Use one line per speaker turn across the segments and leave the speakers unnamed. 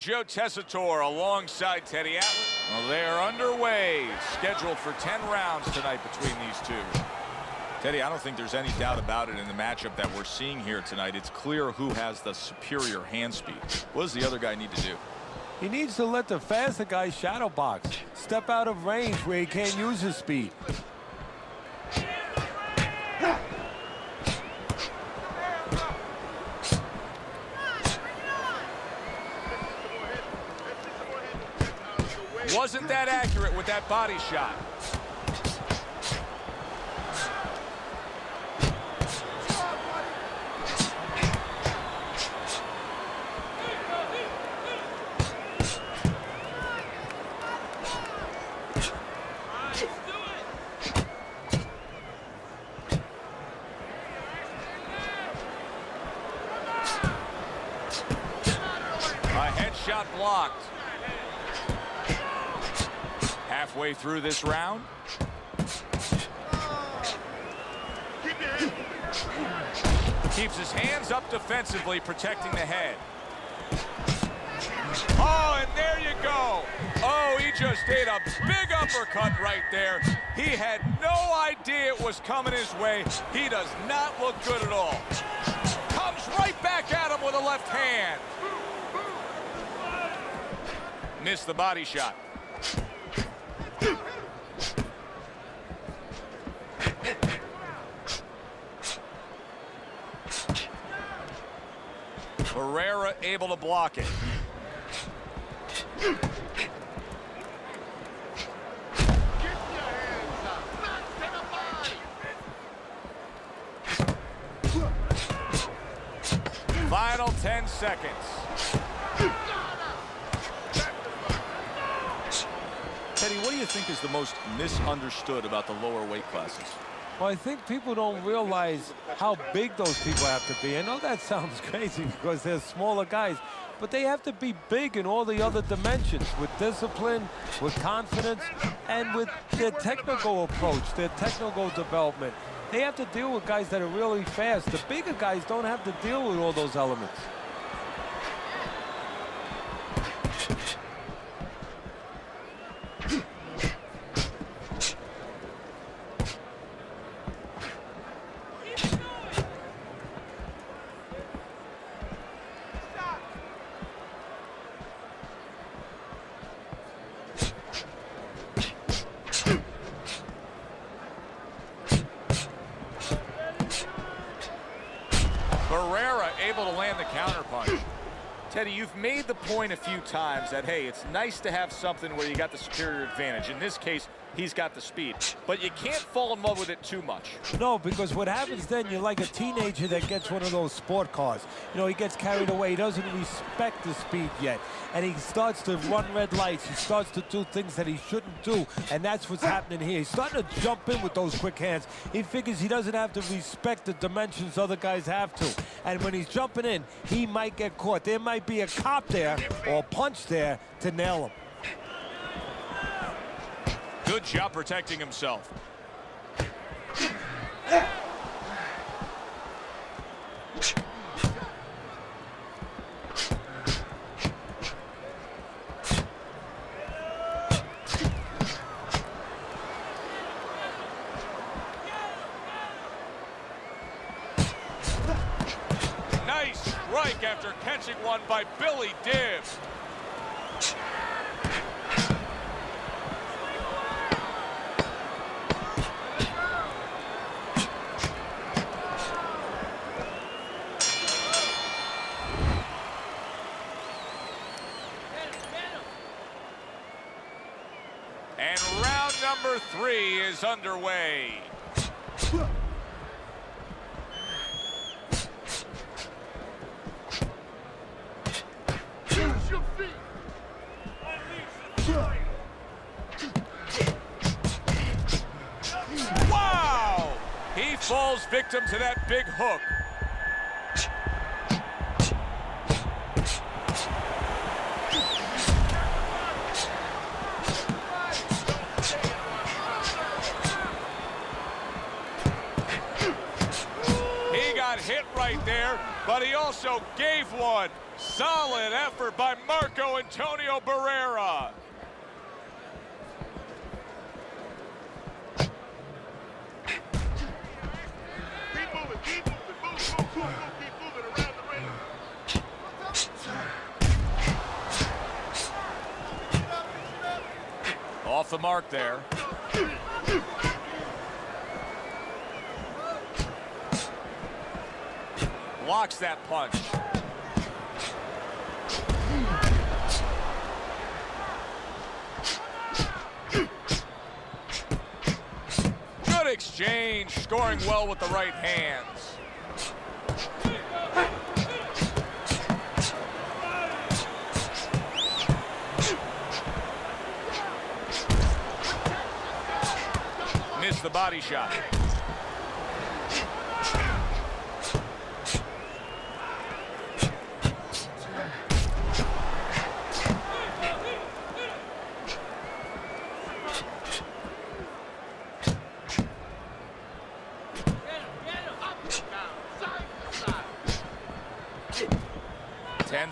Joe Tessitore alongside Teddy Atlas. Well, they're underway, scheduled for 10 rounds tonight between these two. Teddy, I don't think there's any doubt about it in the matchup that we're seeing here tonight. It's clear who has the superior hand speed. What does the other guy need to do?
He needs to let the faster guy shadow box. Step out of range where he can't use his speed.
Wasn't that accurate with that body shot. A headshot blocked. Halfway through this round. Keeps his hands up defensively, protecting the head. Oh, and there you go. Oh, he just ate a big uppercut right there. He had no idea it was coming his way. He does not look good at all. Comes right back at him with a left hand. Missed the body shot. Barrera able to block it. Final 10 seconds. Teddy, what do you think is the most misunderstood about the lower weight classes?
Well, I think people don't realize how big those people have to be. I know that sounds crazy because they're smaller guys, but they have to be big in all the other dimensions, with discipline, with confidence, and with their technical approach, their technical development. They have to deal with guys that are really fast. The bigger guys don't have to deal with all those elements.
Barrera able to land the counterpunch. Teddy, you've made the point a few times that, hey, it's nice to have something where you got the superior advantage. In this case, he's got the speed. But you can't fall in love with it too much.
No, because what happens then, you're like a teenager that gets one of those sport cars. You know, he gets carried away. He doesn't respect the speed yet. And he starts to run red lights. He starts to do things that he shouldn't do. And that's what's happening here. He's starting to jump in with those quick hands. He figures he doesn't have to respect the dimensions other guys have to. And when he's jumping in, he might get caught. There might be a cop there or a punch there to nail him.
Good job protecting himself. Nice strike after catching one by Billy Dibbs. And round number 3 is underway. Wow! He falls victim to that big hook. He got hit right there, but he also gave one. Solid effort by Marco Antonio Barrera.
Keep moving, keep moving around the ring.
Off the mark there. Blocks that punch. Good exchange, scoring well with the right hands. Missed the body shot.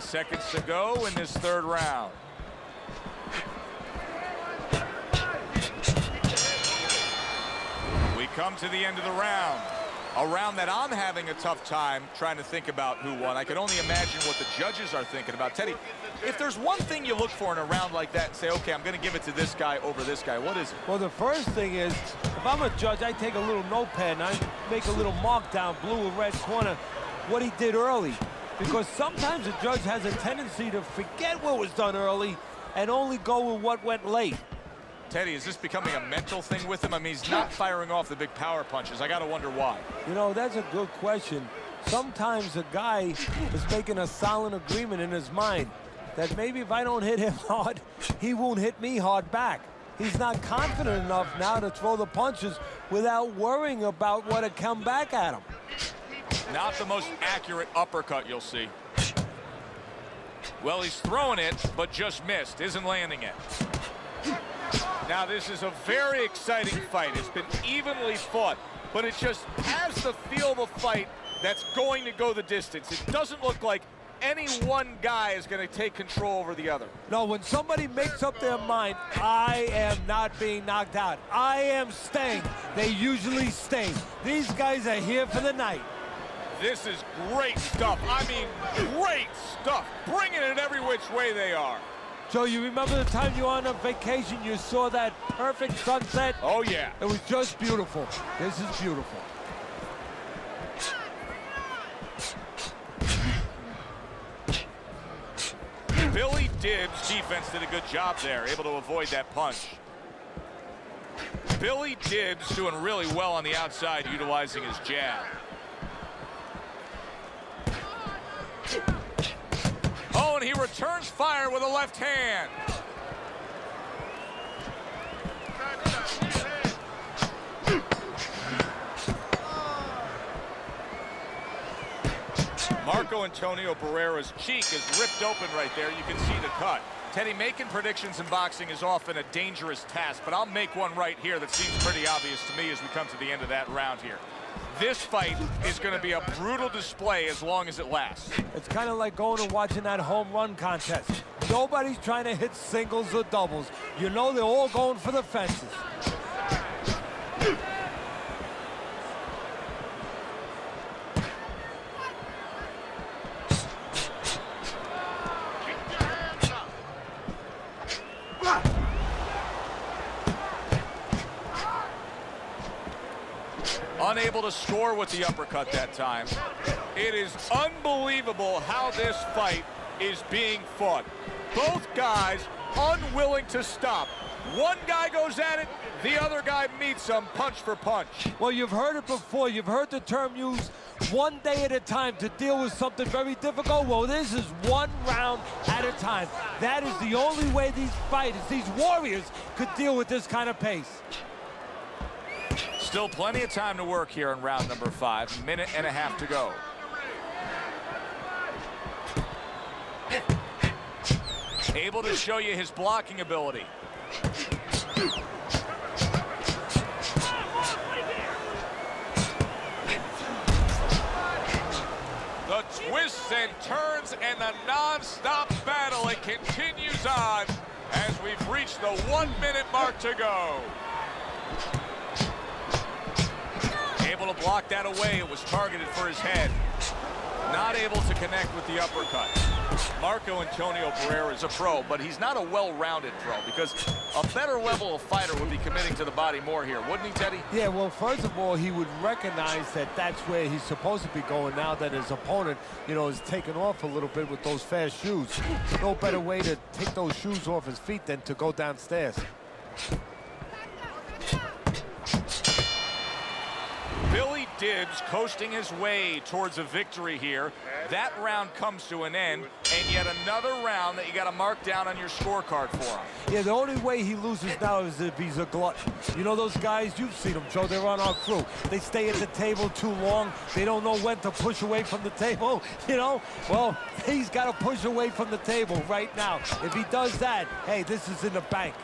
Seconds to go in this third round. We come to the end of the round. A round that I'm having a tough time trying to think about who won. I can only imagine what the judges are thinking about. Teddy, if there's one thing you look for in a round like that and say, okay, I'm going to give it to this guy over this guy, what is it?
Well, the first thing is, if I'm a judge, I take a little notepad and I make a little mark down, blue or red corner, what he did early. Because sometimes a judge has a tendency to forget what was done early and only go with what went late.
Teddy, is this becoming a mental thing with him? I mean, he's not firing off the big power punches. I got to wonder why.
You know, that's a good question. Sometimes a guy is making a silent agreement in his mind that maybe if I don't hit him hard, he won't hit me hard back. He's not confident enough now to throw the punches without worrying about what will come back at him.
Not the most accurate uppercut you'll see. Well, he's throwing it, but just missed. Isn't landing it. Now, this is a very exciting fight. It's been evenly fought, but it just has the feel of a fight that's going to go the distance. It doesn't look like any one guy is going to take control over the other.
No, when somebody makes up their mind, I am not being knocked out, I am staying, they usually stay. These guys are here for the night.
This is great stuff. I mean, great stuff. Bringing it every which way they are.
Joe, you remember the time you were on a vacation, you saw that perfect sunset?
Oh, yeah.
It was just beautiful. This is beautiful.
Billy Dibbs' defense did a good job there, able to avoid that punch. Billy Dibbs doing really well on the outside, utilizing his jab. Oh, and he returns fire with a left hand. Marco Antonio Barrera's cheek is ripped open right there. You can see the cut. Teddy, making predictions in boxing is often a dangerous task, but I'll make one right here that seems pretty obvious to me as we come to the end of that round here. This fight is going to be a brutal display as long as it lasts.
It's kind of like going and watching that home run contest. Nobody's trying to hit singles or doubles. You know they're all going for the fences.
Unable to score with the uppercut that time. It is unbelievable how this fight is being fought. Both guys unwilling to stop. One guy goes at it, the other guy meets him punch for punch.
Well, you've heard it before. You've heard the term used, one day at a time to deal with something very difficult. Well, this is one round at a time. That is the only way these fighters, these warriors, could deal with this kind of pace.
Still plenty of time to work here in round number 5. Minute and a half to go. Able to show you his blocking ability. The Twists and turns, and the non-stop battle, it continues on as we've reached the 1 minute mark to go. Able to block that away. It was targeted for his head. Not able to connect with the uppercut. Marco Antonio Barrera is a pro, but he's not a well-rounded pro because a better level of fighter would be committing to the body more here, wouldn't he, Teddy?
Yeah, well, first of all, he would recognize that that's where he's supposed to be going now that his opponent, you know, is taking off a little bit with those fast shoes. No better way to take those shoes off his feet than to go downstairs.
Billy Dibbs coasting his way towards a victory here. That round comes to an end, and yet another round that you got to mark down on your scorecard for him.
Yeah, the only way he loses now is if he's a glutton. You know those guys, you've seen them, Joe, they're on our crew. They stay at the table too long. They don't know when to push away from the table, you know? Well, he's got to push away from the table right now. If he does that, hey, this is in the bank.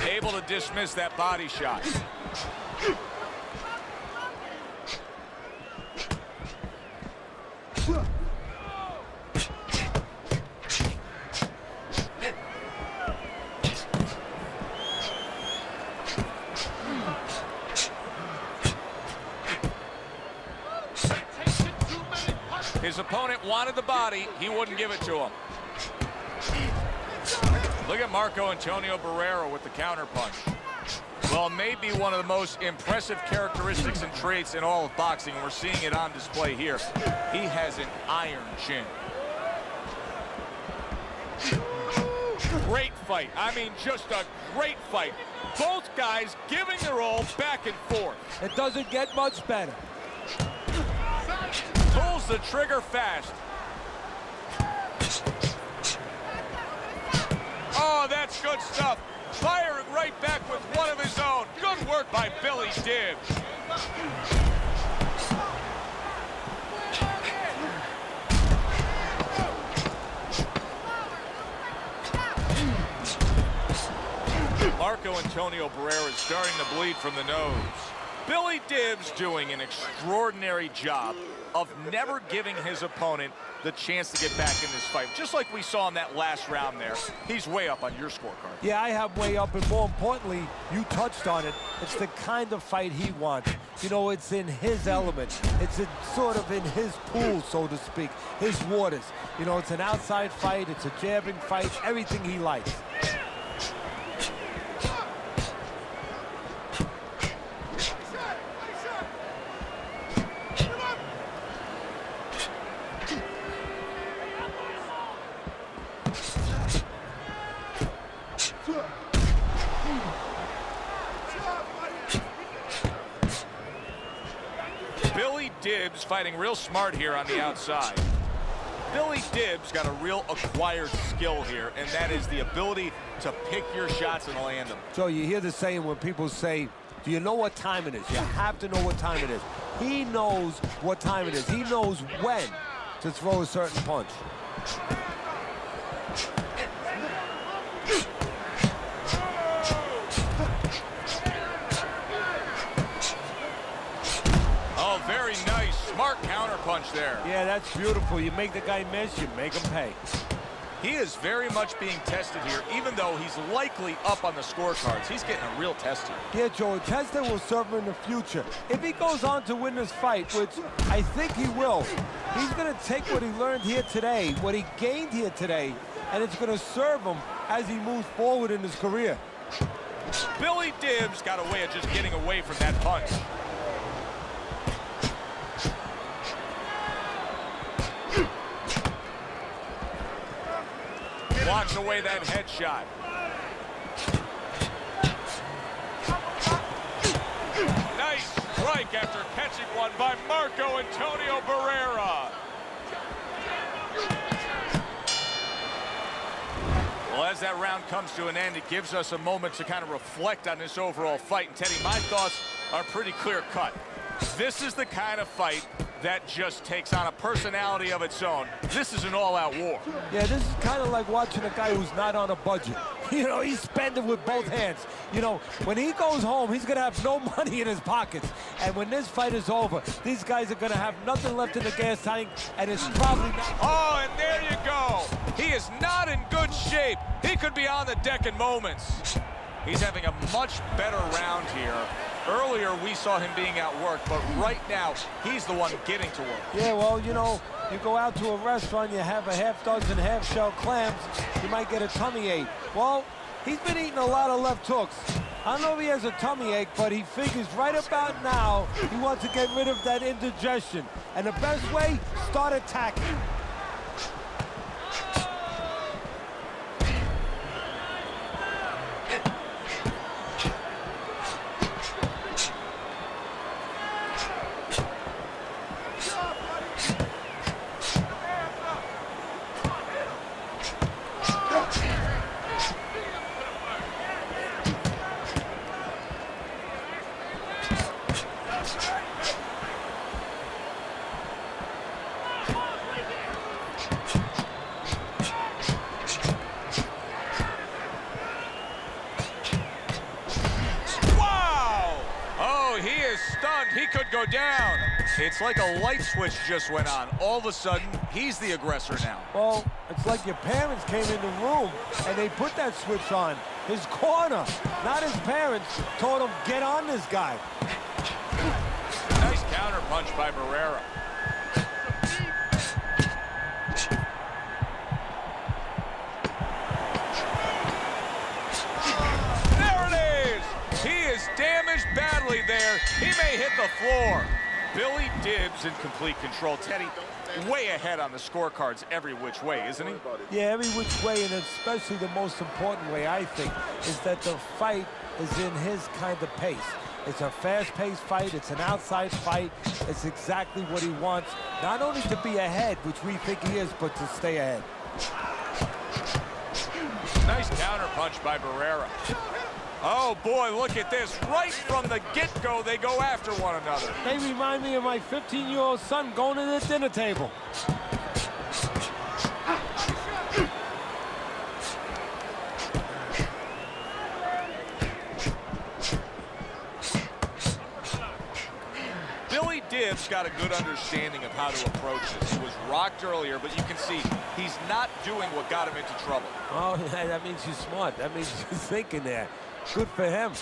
Able to dismiss that body shot. His opponent wanted the body. He wouldn't give it to him. Look at Marco Antonio Barrera with the counterpunch. Well, maybe one of the most impressive characteristics and traits in all of boxing. We're seeing it on display here. He has an iron chin. Great fight. I mean, just a great fight. Both guys giving their all back and forth.
It doesn't get much better.
Pulls the trigger fast. Oh, that's good stuff. Firing right back with one of his own. Good work by Billy Dibbs. Marco Antonio Barrera is starting to bleed from the nose. Billy Dibbs doing an extraordinary job of never giving his opponent the chance to get back in this fight. Just like we saw in that last round there, he's way up on your scorecard.
Yeah, I have way up, and more importantly, you touched on it. It's the kind of fight he wants. You know, it's in his element. It's sort of in his pool, so to speak, his waters. You know, it's an outside fight. It's a jabbing fight, everything he likes.
Billy Dibbs fighting real smart here on the outside. Billy Dibbs got a real acquired skill here, and that is the ability to pick your shots and land them.
So you hear the saying when people say, do you know what time it is? You have to know what time it is. He knows what time it is. He knows when to throw a certain punch.
Oh, very nice. Smart counterpunch there.
Yeah, that's beautiful. You make the guy miss, you make him pay.
He is very much being tested here, even though he's likely up on the scorecards. He's getting a real test here.
Yeah, Joe, a test that will serve him in the future. If he goes on to win this fight, which I think he will, he's going to take what he learned here today, what he gained here today, and it's going to serve him as he moves forward in his career.
Billy Dibbs got a way of just getting away from that punch. Blocks away that headshot. Nice strike after catching one by Marco Antonio Barrera. Well, as that round comes to an end, it gives us a moment to kind of reflect on this overall fight. And Teddy, my thoughts are pretty clear-cut. This is the kind of fight that just takes on a personality of its own. This is an all-out war.
Yeah, this is kind of like watching a guy who's not on a budget. You know, he's spending with both hands. You know, when he goes home, he's going to have no money in his pockets. And when this fight is over, these guys are going to have nothing left in the gas tank, and it's probably not...
Oh, and there you go. He is not in good shape. He could be on the deck in moments. He's having a much better round here. Earlier, we saw him being outworked, but right now, he's the one getting to work.
Yeah, well, you know, you go out to a restaurant, you have a half dozen half-shell clams, you might get a tummy ache. Well, he's been eating a lot of left hooks. I don't know if he has a tummy ache, but he figures right about now he wants to get rid of that indigestion. And the best way, start attacking.
He could go down. It's like a light switch just went on. All of a sudden, he's the aggressor now.
Well, it's like your parents came in the room and they put that switch on. His corner, not his parents, told him, get on this guy.
Nice counter punch by Barrera. Damaged badly there. He may hit the floor. Billy Dibbs in complete control. Teddy, way ahead on the scorecards every which way, isn't he?
Yeah, every which way, and especially the most important way, I think, is that the fight is in his kind of pace. It's a fast-paced fight. It's an outside fight. It's exactly what he wants, not only to be ahead, which we think he is, but to stay ahead.
Nice counter punch by Barrera. Oh, boy, look at this. Right from the get-go, they go after one another.
They remind me of my 15-year-old son going to the dinner table.
Billy Dibbs got a good understanding of how to approach this. He was rocked earlier, but you can see he's not doing what got him into trouble.
Oh, that means he's smart. That means he's thinking there. Good for him.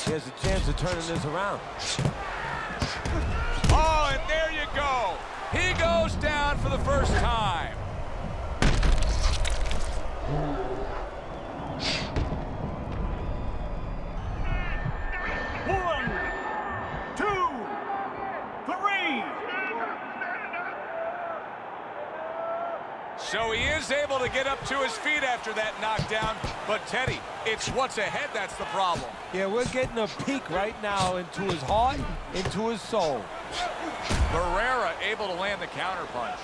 He has a chance of turning this around.
Oh, and there you go. He goes down for the first time.
One, two, three.
So he is able to get up to his feet after that knockdown. But, Teddy, it's what's ahead that's the problem.
Yeah, we're getting a peek right now into his heart, into his soul.
Barrera able to land the counterpunch.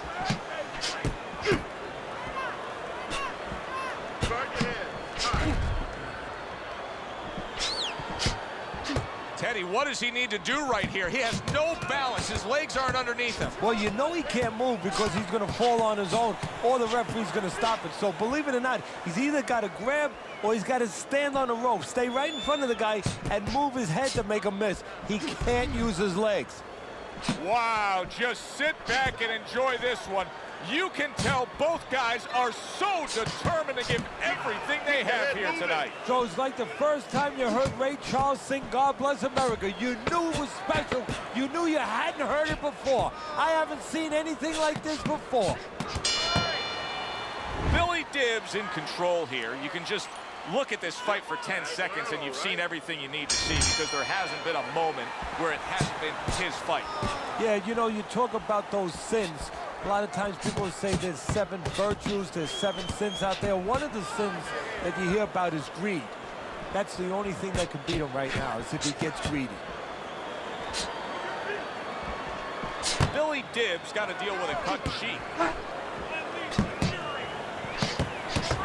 Teddy, what does he need to do right here? He has no balance. His legs aren't underneath him.
Well, you know he can't move because he's going to fall on his own or the referee's going to stop it. So believe it or not, he's either got to grab or he's got to stand on the rope, stay right in front of the guy and move his head to make a miss. He can't use his legs.
Wow, just sit back and enjoy this one. You can tell both guys are so determined to give everything they have here tonight.
So it's like the first time you heard Ray Charles sing God Bless America. You knew it was special. You knew you hadn't heard it before. I haven't seen anything like this before.
Billy Dibbs in control here. You can just look at this fight for 10 seconds and you've seen everything you need to see because there hasn't been a moment where it hasn't been his fight.
Yeah, you know, you talk about those sins. A lot of times people say there's 7 virtues, there's 7 sins out there. One of the sins that you hear about is greed. That's the only thing that could beat him right now, is if he gets greedy.
Billy Dibbs got to deal with a cut cheek.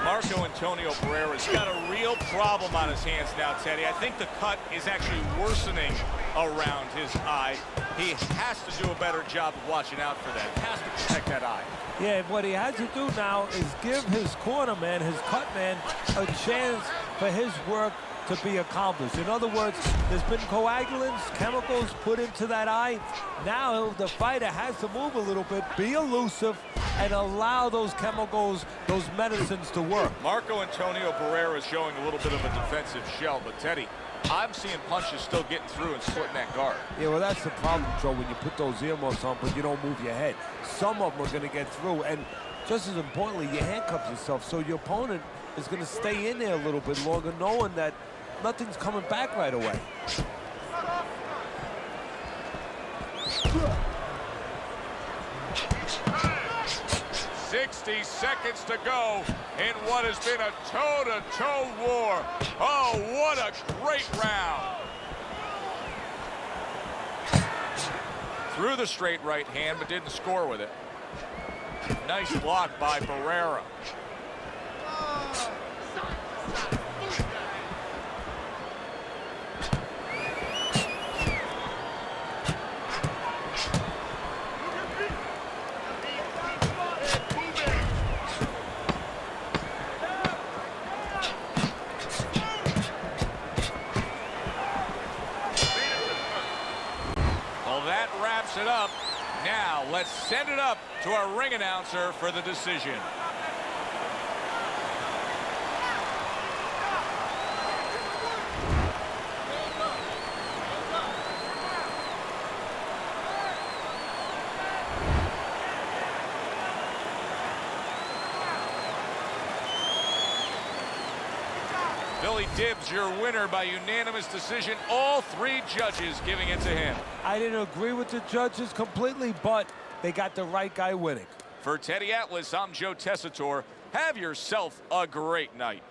Marco Antonio Barrera's got a real problem on his hands now, Teddy. I think the cut is actually worsening around his eye. He has to do a better job of watching out for that. He has to protect that eye.
Yeah, what he has to do now is give his corner man, his cut man, a chance for his work to be accomplished. In other words, there's been coagulants, chemicals put into that eye. Now the fighter has to move a little bit, be elusive, and allow those chemicals, those medicines to work.
Marco Antonio Barrera is showing a little bit of a defensive shell, but Teddy, I'm seeing punches still getting through and splitting that guard.
Yeah, well, that's the problem, Joe, when you put those earmuffs on, but you don't move your head. Some of them are going to get through, and just as importantly, you handcuff yourself, so your opponent is going to stay in there a little bit longer, knowing that nothing's coming back right away.
"60 seconds to go in what has been a toe-to-toe war. Oh, what a great round. Threw the straight right hand, but didn't score with it. Nice block by Barrera. That wraps it up. Now let's send it up to our ring announcer for the decision. Billy Dibbs, your winner by unanimous decision. All three judges giving it to him.
I didn't agree with the judges completely, but they got the right guy winning.
For Teddy Atlas, I'm Joe Tessitore. Have yourself a great night.